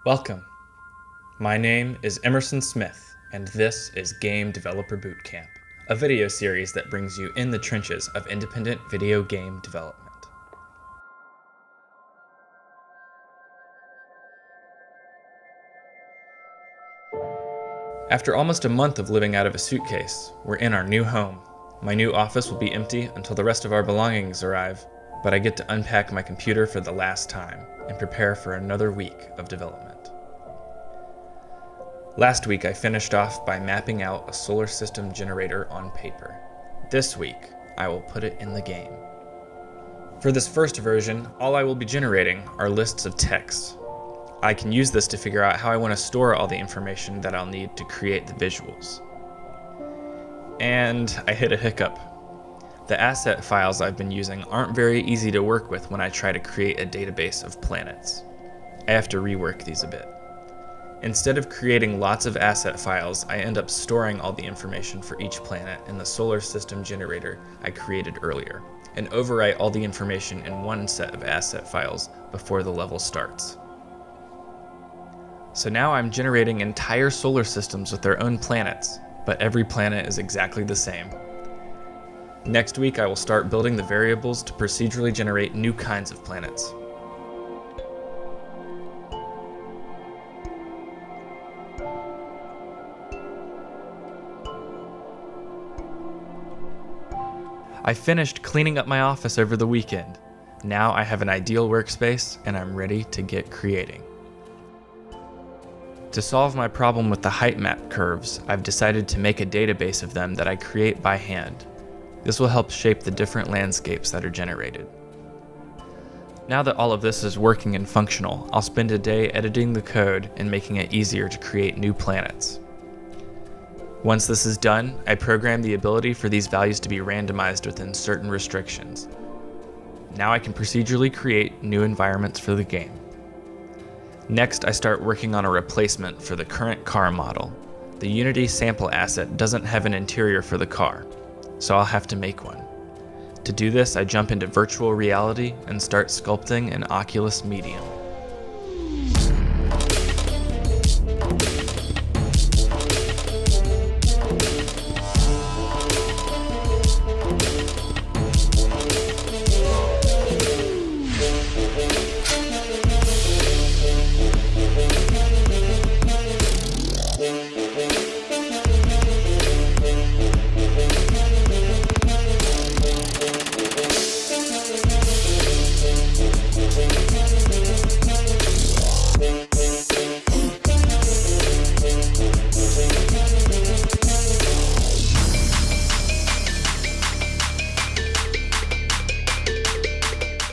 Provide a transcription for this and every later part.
Welcome. My name is Emerson Smith, and this is Game Developer Bootcamp, a video series that brings you in the trenches of independent video game development. After almost a month of living out of a suitcase, we're in our new home. My new office will be empty until the rest of our belongings arrive, but I get to unpack my computer for the last time and prepare for another week of development. Last week I finished off by mapping out a solar system generator on paper. This week I will put it in the game. For this first version, all I will be generating are lists of text. I can use this to figure out how I want to store all the information that I'll need to create the visuals. And I hit a hiccup. The asset files I've been using aren't very easy to work with when I try to create a database of planets. I have to rework these a bit. Instead of creating lots of asset files, I end up storing all the information for each planet in the solar system generator I created earlier, and overwrite all the information in one set of asset files before the level starts. So now I'm generating entire solar systems with their own planets, but every planet is exactly the same. Next week I will start building the variables to procedurally generate new kinds of planets. I finished cleaning up my office over the weekend. Now I have an ideal workspace and I'm ready to get creating. To solve my problem with the height map curves, I've decided to make a database of them that I create by hand. This will help shape the different landscapes that are generated. Now that all of this is working and functional, I'll spend a day editing the code and making it easier to create new planets. Once this is done, I program the ability for these values to be randomized within certain restrictions. Now I can procedurally create new environments for the game. Next, I start working on a replacement for the current car model. The Unity sample asset doesn't have an interior for the car, so I'll have to make one. To do this, I jump into virtual reality and start sculpting an Oculus medium.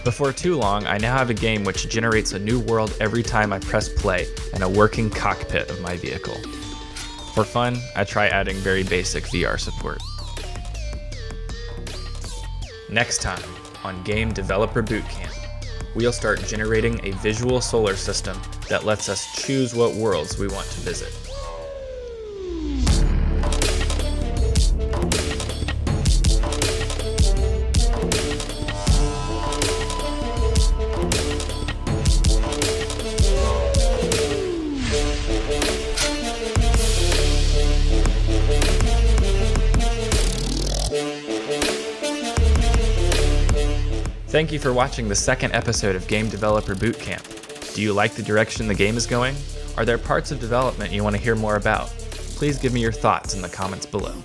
Before too long, I now have a game which generates a new world every time I press play and a working cockpit of my vehicle. For fun, I try adding very basic VR support. Next time on Game Developer Bootcamp, we'll start generating a visual solar system that lets us choose what worlds we want to visit. Thank you for watching the second episode of Game Developer Bootcamp. Do you like the direction the game is going? Are there parts of development you want to hear more about? Please give me your thoughts in the comments below.